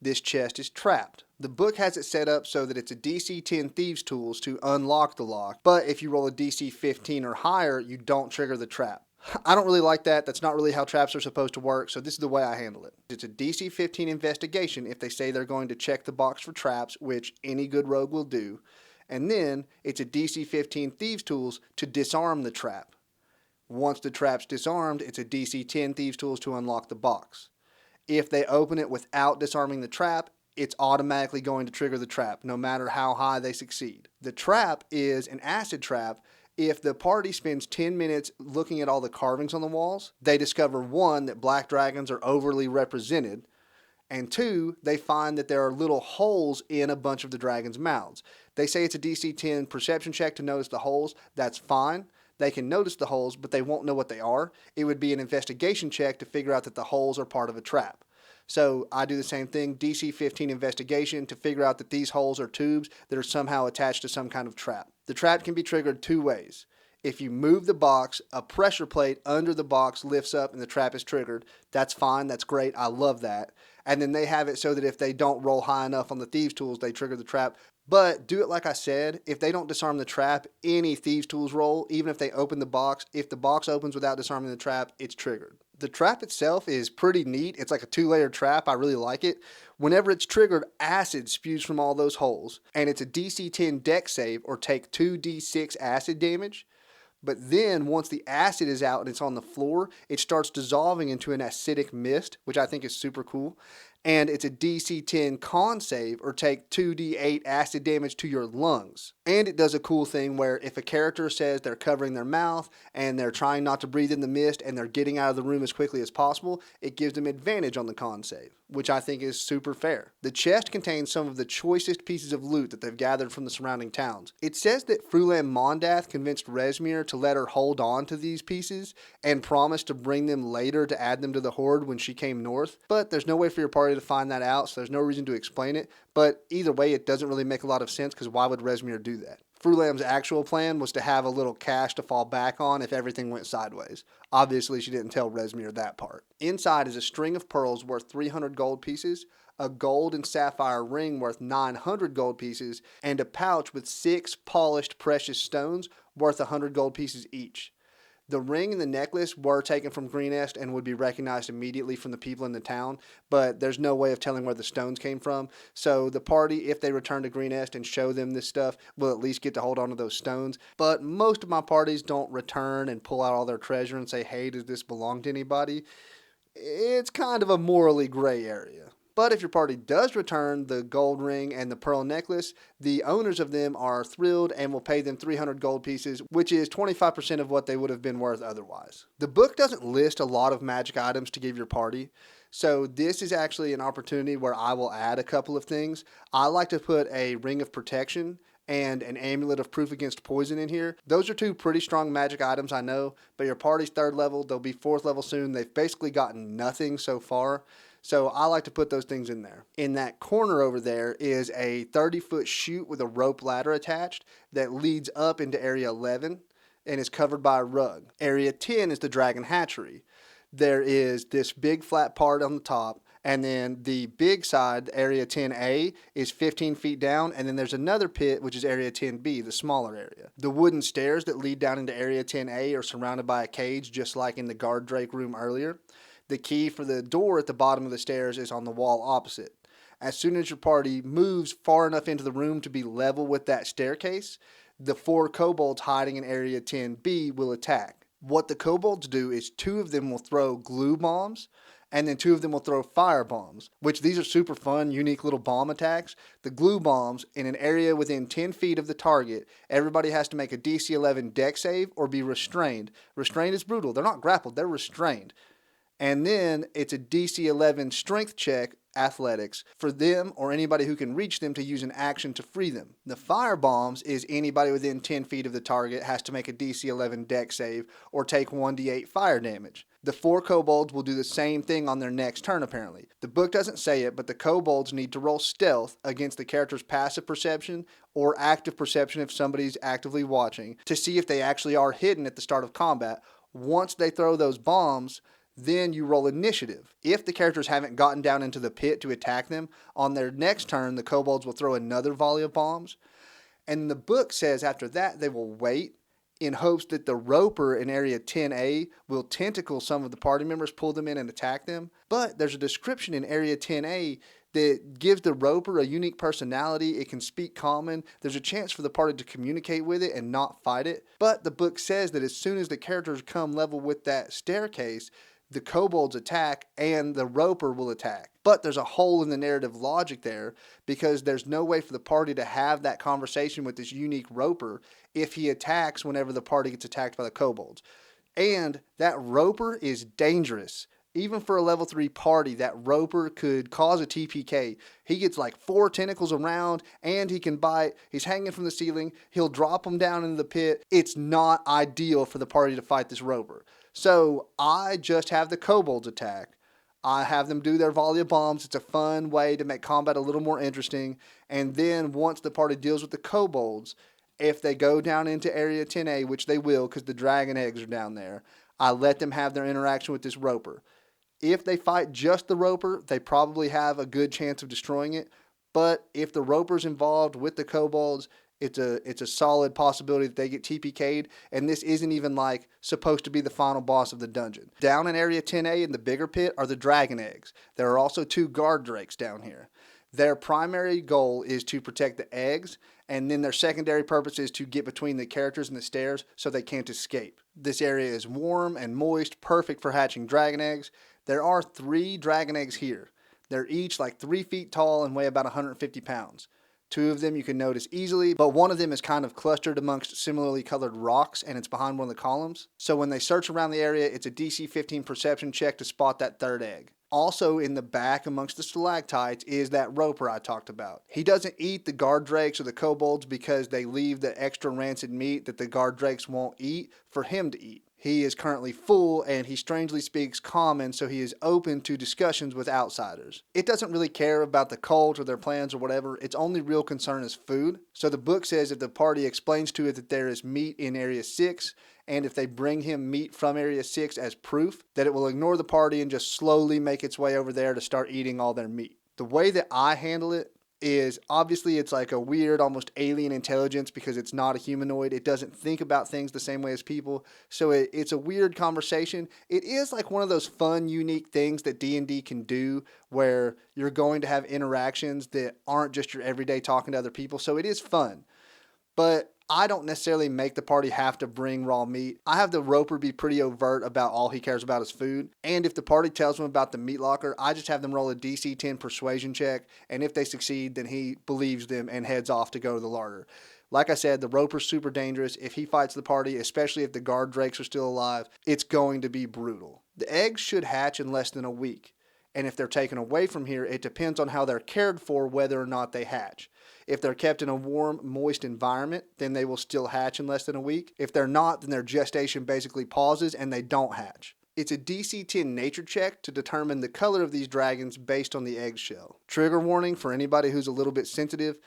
This chest is trapped. The book has it set up so that it's a DC 10 Thieves' Tools to unlock the lock, but if you roll a DC 15 or higher, you don't trigger the trap. I don't really like that. That's not really how traps are supposed to work, so this is the way I handle it. It's a DC 15 investigation if they say they're going to check the box for traps, which any good rogue will do, and then it's a DC 15 Thieves' Tools to disarm the trap. Once the trap's disarmed, it's a DC 10 Thieves' Tools to unlock the box. If they open it without disarming the trap, it's automatically going to trigger the trap, no matter how high they succeed. The trap is an acid trap. If the party spends 10 minutes looking at all the carvings on the walls, they discover 1, that black dragons are overly represented, and 2, they find that there are little holes in a bunch of the dragons' mouths. They say it's a DC 10 perception check to notice the holes. That's fine. They can notice the holes, but they won't know what they are. It would be an investigation check to figure out that the holes are part of a trap. So I do the same thing, DC 15 investigation to figure out that these holes are tubes that are somehow attached to some kind of trap. The trap can be triggered 2 ways. If you move the box, a pressure plate under the box lifts up and the trap is triggered. That's fine, that's great, I love that. And then they have it so that if they don't roll high enough on the Thieves' Tools, they trigger the trap. But do it like I said, if they don't disarm the trap, any Thieves' Tools roll, even if they open the box, if the box opens without disarming the trap, it's triggered. The trap itself is pretty neat. It's like a 2-layer trap. I really like it. Whenever it's triggered, acid spews from all those holes. And it's a DC 10 dex save or take 2d6 acid damage. But then once the acid is out and it's on the floor, it starts dissolving into an acidic mist, which I think is super cool. And it's a DC 10 con save or take 2d8 acid damage to your lungs. And it does a cool thing where if a character says they're covering their mouth and they're trying not to breathe in the mist and they're getting out of the room as quickly as possible, it gives them advantage on the con save, which I think is super fair. The chest contains some of the choicest pieces of loot that they've gathered from the surrounding towns. It says that Frulam Mondath convinced Rezmir to let her hold on to these pieces and promised to bring them later to add them to the Hoard when she came north, but there's no way for your party to find that out, so there's no reason to explain it. But either way, it doesn't really make a lot of sense, because why would Rezmir do that? Frulam's actual plan was to have a little cache to fall back on if everything went sideways. Obviously, she didn't tell Rezmir that part. Inside is a string of pearls worth 300 gold pieces, a gold and sapphire ring worth 900 gold pieces, and a pouch with 6 polished precious stones worth 100 gold pieces each. The ring and the necklace were taken from Greenest and would be recognized immediately from the people in the town, but there's no way of telling where the stones came from. So the party, if they return to Greenest and show them this stuff, will at least get to hold on to those stones. But most of my parties don't return and pull out all their treasure and say, hey, does this belong to anybody? It's kind of a morally gray area. But if your party does return the gold ring and the pearl necklace, the owners of them are thrilled and will pay them 300 gold pieces, which is 25% of what they would have been worth otherwise. The book doesn't list a lot of magic items to give your party, so this is actually an opportunity where I will add a couple of things. I like to put a ring of protection and an amulet of proof against poison in here. Those are 2 pretty strong magic items, I know, but your party's 3rd level, they'll be 4th level soon. They've basically gotten nothing so far. So I like to put those things in there. In that corner over there is a 30-foot chute with a rope ladder attached that leads up into Area 11 and is covered by a rug. Area 10 is the Dragon Hatchery. There is this big flat part on the top, and then the big side, Area 10A, is 15 feet down, and then there's another pit, which is Area 10B, the smaller area. The wooden stairs that lead down into Area 10A are surrounded by a cage, just like in the guard drake room earlier. The key for the door at the bottom of the stairs is on the wall opposite. As soon as your party moves far enough into the room to be level with that staircase, the 4 kobolds hiding in Area 10B will attack. What the kobolds do is 2 of them will throw glue bombs, and then 2 of them will throw fire bombs, which these are super fun, unique little bomb attacks. The glue bombs, in an area within 10 feet of the target, everybody has to make a DC 11 deck save or be restrained. Restrained is brutal. They're not grappled, they're restrained. And then it's a DC 11 strength check, athletics, for them or anybody who can reach them to use an action to free them. The fire bombs is anybody within 10 feet of the target has to make a DC 11 deck save or take 1d8 fire damage. The 4 kobolds will do the same thing on their next turn, apparently. The book doesn't say it, but the kobolds need to roll stealth against the character's passive perception or active perception if somebody's actively watching to see if they actually are hidden at the start of combat. Once they throw those bombs, then you roll initiative. If the characters haven't gotten down into the pit to attack them, on their next turn, the kobolds will throw another volley of bombs. And the book says after that, they will wait in hopes that the Roper in Area 10A will tentacle some of the party members, pull them in and attack them. But there's a description in Area 10A that gives the Roper a unique personality. It can speak common. There's a chance for the party to communicate with it and not fight it. But the book says that as soon as the characters come level with that staircase, the kobolds attack and the Roper will attack. But there's a hole in the narrative logic there because there's no way for the party to have that conversation with this unique Roper if he attacks whenever the party gets attacked by the kobolds. And that Roper is dangerous. Even for a level 3 party, that Roper could cause a TPK. He gets like 4 tentacles around and he can bite. He's hanging from the ceiling. He'll drop them down into the pit. It's not ideal for the party to fight this Roper. So I just have the kobolds attack. I have them do their volley of bombs. It's a fun way to make combat a little more interesting. And then once the party deals with the kobolds, if they go down into Area 10A, which they will because the dragon eggs are down there, I let them have their interaction with this Roper. If they fight just the Roper, they probably have a good chance of destroying it. But if the Roper's involved with the kobolds, it's a solid possibility that they get TPK'd, and this isn't even like supposed to be the final boss of the dungeon. Down in Area 10A in the bigger pit are the dragon eggs. There are also 2 guard drakes down here. Their primary goal is to protect the eggs, and then their secondary purpose is to get between the characters and the stairs so they can't escape. This area is warm and moist, perfect for hatching dragon eggs. There are 3 dragon eggs here. They're each like 3 feet tall and weigh about 150 pounds. 2 of them you can notice easily, but one of them is kind of clustered amongst similarly colored rocks and it's behind one of the columns. So when they search around the area, it's a DC 15 perception check to spot that 3rd egg. Also in the back amongst the stalactites is that Roper I talked about. He doesn't eat the guard drakes or the kobolds because they leave the extra rancid meat that the guard drakes won't eat for him to eat. He is currently full, and he strangely speaks common, so he is open to discussions with outsiders. It doesn't really care about the cult or their plans or whatever. Its only real concern is food. So the book says if the party explains to it that there is meat in Area 6, and if they bring him meat from Area 6 as proof, that it will ignore the party and just slowly make its way over there to start eating all their meat. The way that I handle it is obviously it's like a weird, almost alien intelligence because it's not a humanoid. It doesn't think about things the same way as people. So it's a weird conversation. It is like one of those fun, unique things that D&D can do where you're going to have interactions that aren't just your everyday talking to other people. So it is fun. But I don't necessarily make the party have to bring raw meat. I have the Roper be pretty overt about all he cares about is food. And if the party tells him about the meat locker, I just have them roll a DC 10 persuasion check. And if they succeed, then he believes them and heads off to go to the larder. Like I said, the Roper's super dangerous. If he fights the party, especially if the guard drakes are still alive, it's going to be brutal. The eggs should hatch in less than a week. And if they're taken away from here, it depends on how they're cared for whether or not they hatch. If they're kept in a warm, moist environment, then they will still hatch in less than a week. If they're not, then their gestation basically pauses and they don't hatch. It's a DC 10 nature check to determine the color of these dragons based on the eggshell. Trigger warning for anybody who's a little bit sensitive,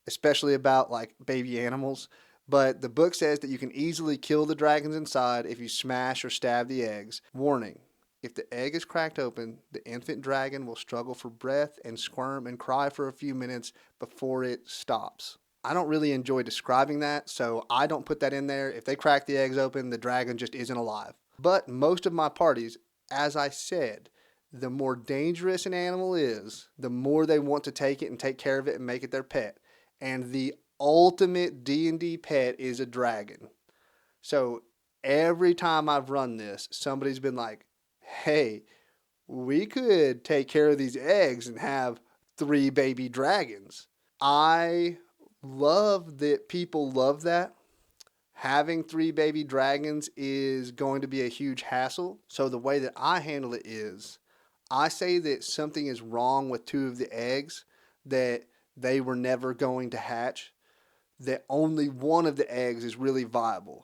especially about like baby animals. But the book says that you can easily kill the dragons inside if you smash or stab the eggs. Warning. If the egg is cracked open, the infant dragon will struggle for breath and squirm and cry for a few minutes before it stops. I don't really enjoy describing that, so I don't put that in there. If they crack the eggs open, the dragon just isn't alive. But most of my parties, as I said, the more dangerous an animal is, the more they want to take it and take care of it and make it their pet. And the ultimate D&D pet is a dragon. So every time I've run this, somebody's been like, hey, we could take care of these eggs and have 3 baby dragons. I love that people love that. Having 3 baby dragons is going to be a huge hassle. So the way that I handle it is I say that something is wrong with 2 of the eggs, that they were never going to hatch, that only one of the eggs is really viable.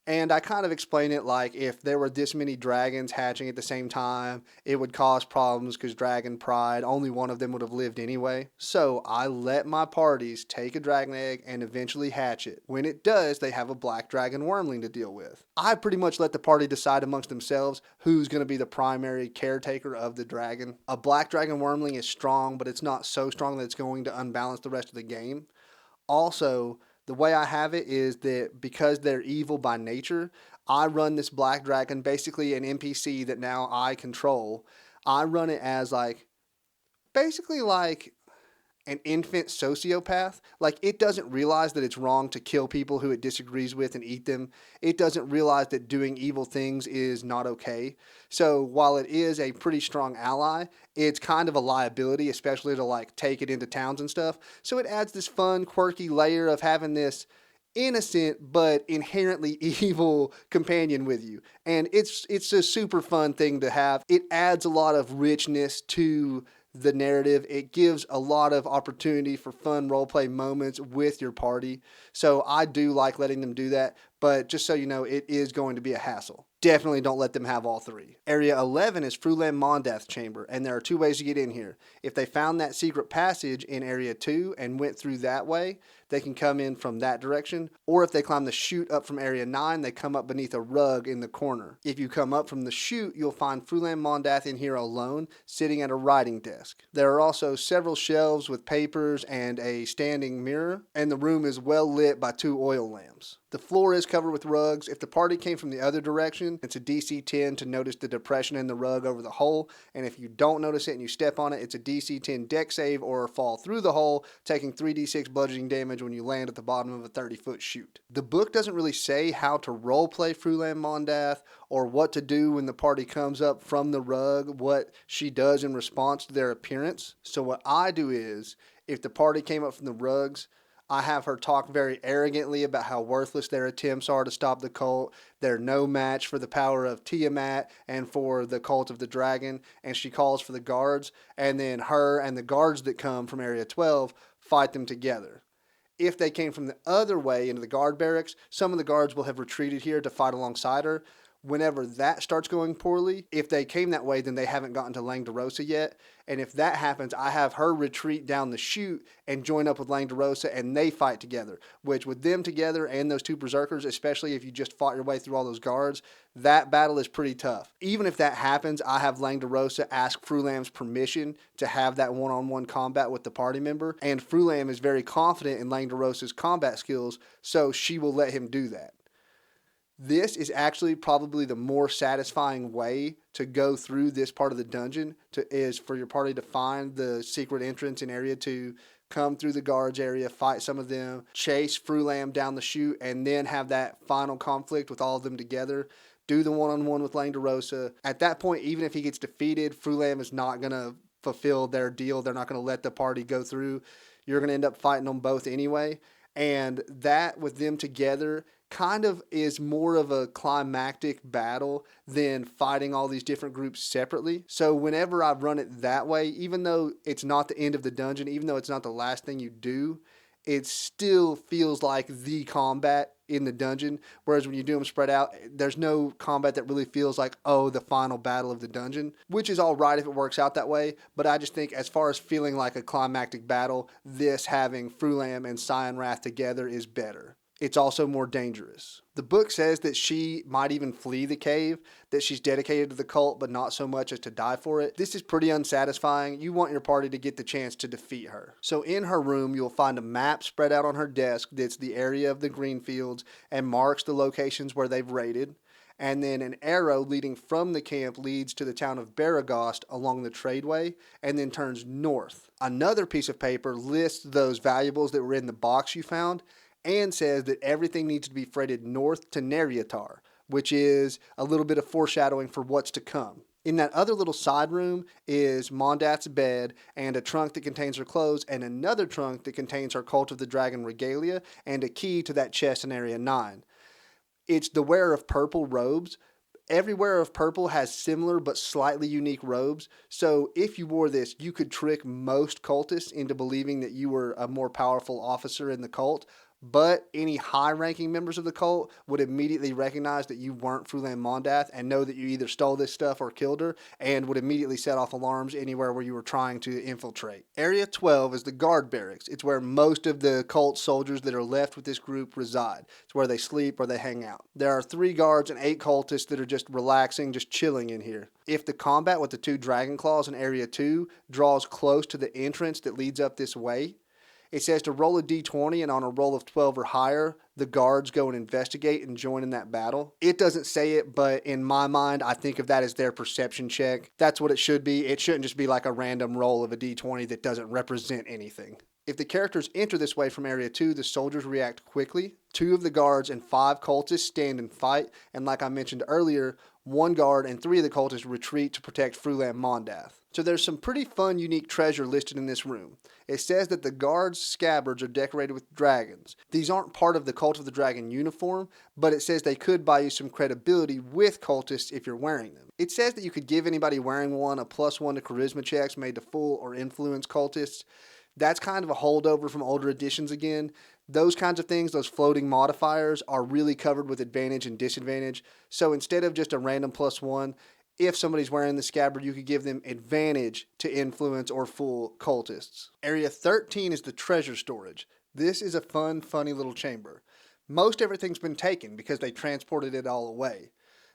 And I kind of explain it like if there were this many dragons hatching at the same time, it would cause problems because dragon pride, only one of them would have lived anyway. So I let my parties take a dragon egg and eventually hatch it. When it does, they have a black dragon wormling to deal with. I pretty much let the party decide amongst themselves who's going to be the primary caretaker of the dragon. A black dragon wormling is strong, but it's not so strong that it's going to unbalance the rest of the game. Also, the way I have it is that because they're evil by nature, I run this black dragon, basically an NPC that now I control. I run it as basically like an infant sociopath. Like, it doesn't realize that it's wrong to kill people who it disagrees with and eat them. It doesn't realize that doing evil things is not okay. So while it is a pretty strong ally, it's kind of a liability, especially to take it into towns and stuff. So it adds this fun, quirky layer of having this innocent but inherently evil companion with you. And it's a super fun thing to have. It adds a lot of richness to the narrative. It gives a lot of opportunity for fun roleplay moments with your party. So I do like letting them do that, but just so you know, it is going to be a hassle. Definitely don't let them have all 3. Area 11 is Frulam Mondath chamber, and there are 2 ways to get in here. If they found that secret passage in Area 2 and went through that way, they can come in from that direction. Or if they climb the chute up from Area 9, they come up beneath a rug in the corner. If you come up from the chute, you'll find Frulam Mondath in here alone, sitting at a writing desk. There are also several shelves with papers and a standing mirror, and the room is well lit by 2 oil lamps. The floor is covered with rugs. If the party came from the other direction, it's a DC 10 to notice the depression in the rug over the hole, and if you don't notice it and you step on it, it's a DC 10 deck save or fall through the hole, taking 3d6 bludgeoning damage when you land at the bottom of a 30-foot chute. The book doesn't really say how to roleplay Frulam Mondath or what to do when the party comes up from the rug, what she does in response to their appearance. So what I do is, if the party came up from the rugs, I have her talk very arrogantly about how worthless their attempts are to stop the cult. They're no match for the power of Tiamat and for the cult of the dragon. And she calls for the guards. And then her and the guards that come from Area 12 fight them together. If they came from the other way into the guard barracks, some of the guards will have retreated here to fight alongside her. Whenever that starts going poorly, if they came that way, then they haven't gotten to Langdorosa yet. And if that happens, I have her retreat down the chute and join up with Langdorosa, and they fight together. Which, with them together and those two berserkers, especially if you just fought your way through all those guards, that battle is pretty tough. Even if that happens, I have Langdorosa ask Frulam's permission to have that one-on-one combat with the party member, and Frulam is very confident in Langdorosa's combat skills, so she will let him do that. This is actually probably the more satisfying way to go through this part of the dungeon, is for your party to find the secret entrance in Area 2, come through the guards area, fight some of them, chase Frulam down the chute, and then have that final conflict with all of them together. Do the one-on-one with Langdorosa. At that point, even if he gets defeated, Frulam is not going to fulfill their deal. They're not going to let the party go through. You're going to end up fighting them both anyway. And that, with them together, kind of is more of a climactic battle than fighting all these different groups separately. So whenever I run it that way, even though it's not the end of the dungeon, even though it's not the last thing you do, it still feels like the combat in the dungeon. Whereas when you do them spread out, there's no combat that really feels like, oh, the final battle of the dungeon, which is all right if it works out that way. But I just think as far as feeling like a climactic battle, this having Frulam and Cyanwrath together is better. It's also more dangerous. The book says that she might even flee the cave, that she's dedicated to the cult, but not so much as to die for it. This is pretty unsatisfying. You want your party to get the chance to defeat her. So in her room, you'll find a map spread out on her desk that's the area of the green fields and marks the locations where they've raided. And then an arrow leading from the camp leads to the town of Barracks along the tradeway and then turns north. Another piece of paper lists those valuables that were in the box you found, and says that everything needs to be freighted north to Nereatar, which is a little bit of foreshadowing for what's to come. In that other little side room is Mondath's bed and a trunk that contains her clothes and another trunk that contains her Cult of the Dragon regalia and a key to that chest in Area 9. It's the wearer of purple robes. Every wearer of purple has similar but slightly unique robes, so if you wore this, you could trick most cultists into believing that you were a more powerful officer in the cult, but any high-ranking members of the cult would immediately recognize that you weren't Frulam Mondath and know that you either stole this stuff or killed her, and would immediately set off alarms anywhere where you were trying to infiltrate. Area 12 is the guard barracks. It's where most of the cult soldiers that are left with this group reside. It's where they sleep or they hang out. There are 3 guards and 8 cultists that are just relaxing, just chilling in here. If the combat with the 2 dragon claws in Area 2 draws close to the entrance that leads up this way, it says to roll a d20, and on a roll of 12 or higher, the guards go and investigate and join in that battle. It doesn't say it, but in my mind, I think of that as their perception check. That's what it should be. It shouldn't just be like a random roll of a d20 that doesn't represent anything. If the characters enter this way from Area 2, the soldiers react quickly. 2 of the guards and 5 cultists stand and fight, and like I mentioned earlier, 1 guard and 3 of the cultists retreat to protect Frulam Mondath. So there's some pretty fun, unique treasure listed in this room. It says that the guards' scabbards are decorated with dragons. These aren't part of the Cult of the Dragon uniform, but it says they could buy you some credibility with cultists if you're wearing them. It says that you could give anybody wearing one a +1 to charisma checks made to fool or influence cultists. That's kind of a holdover from older editions again. Those kinds of things, those floating modifiers, are really covered with advantage and disadvantage. So instead of just a random +1, if somebody's wearing the scabbard, you could give them advantage to influence or fool cultists. Area 13 is the treasure storage. This is a fun, funny little chamber. Most everything's been taken because they transported it all away.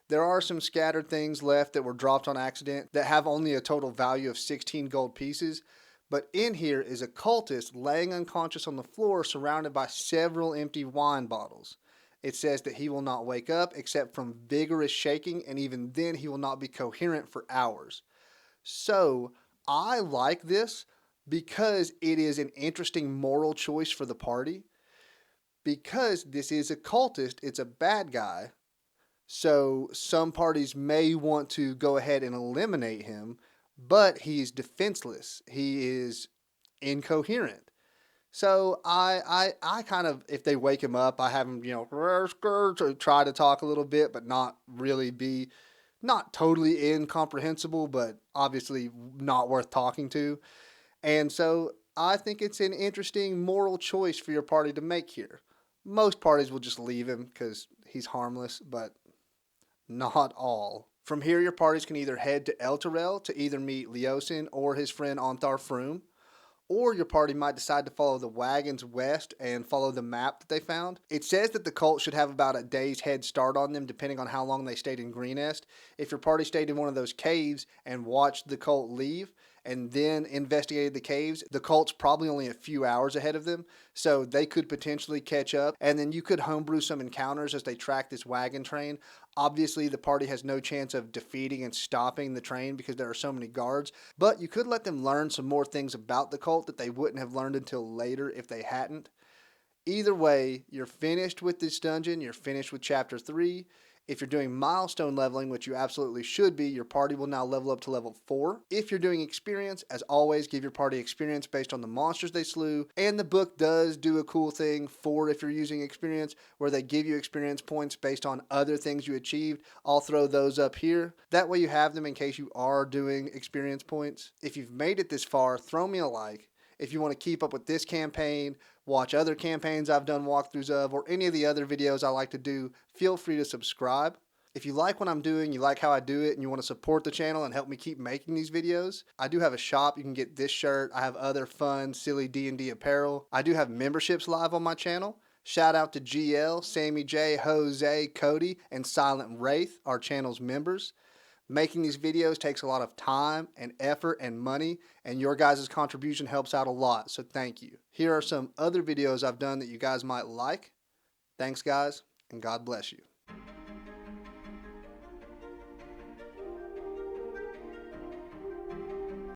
There are some scattered things left that were dropped on accident that have only a total value of 16 gold pieces, but in here is a cultist laying unconscious on the floor surrounded by several empty wine bottles. It says that he will not wake up except from vigorous shaking, and even then he will not be coherent for hours. So I like this because it is an interesting moral choice for the party. Because this is a cultist, it's a bad guy. So some parties may want to go ahead and eliminate him, but he's defenseless. He is incoherent. So I kind of, if they wake him up, I have him, to try to talk a little bit, but not really be, not totally incomprehensible, but obviously not worth talking to. And so I think it's an interesting moral choice for your party to make here. Most parties will just leave him because he's harmless, but Not all. From here, your parties can either head to Elturel to either meet Leosin or his friend Ontharr Frulam, or your party might decide to follow the wagons west and follow the map that they found. It says that the cult should have about a day's head start on them depending on how long they stayed in Greenest. If your party stayed in one of those caves and watched the cult leave and then investigated the caves, the cult's probably only a few hours ahead of them, so they could potentially catch up, and then you could homebrew some encounters as they track this wagon train. Obviously, the party has no chance of defeating and stopping the train because there are so many guards, but you could let them learn some more things about the cult that they wouldn't have learned until later if they hadn't. Either way, you're finished with this dungeon, you're finished with Chapter 3. If you're doing milestone leveling, which you absolutely should be, your party will now level up to level 4. If you're doing experience, as always, give your party experience based on the monsters they slew. And the book does do a cool thing for if you're using experience, where they give you experience points based on other things you achieved. I'll throw those up here. That way you have them in case you are doing experience points. If you've made it this far, throw me a like. If you want to keep up with this campaign, watch other campaigns I've done walkthroughs of, or any of the other videos I like to do, feel free to subscribe. If you like what I'm doing, you like how I do it, and you want to support the channel and help me keep making these videos, I do have a shop. You can get this shirt. I have other fun, silly D&D apparel. I do have memberships live on my channel. Shout out to GL, Sammy J, Jose, Cody, and Silent Wraith, our channel's members. Making these videos takes a lot of time and effort and money, and your guys' contribution helps out a lot, so thank you. Here are some other videos I've done that you guys might like. Thanks, guys, and God bless you.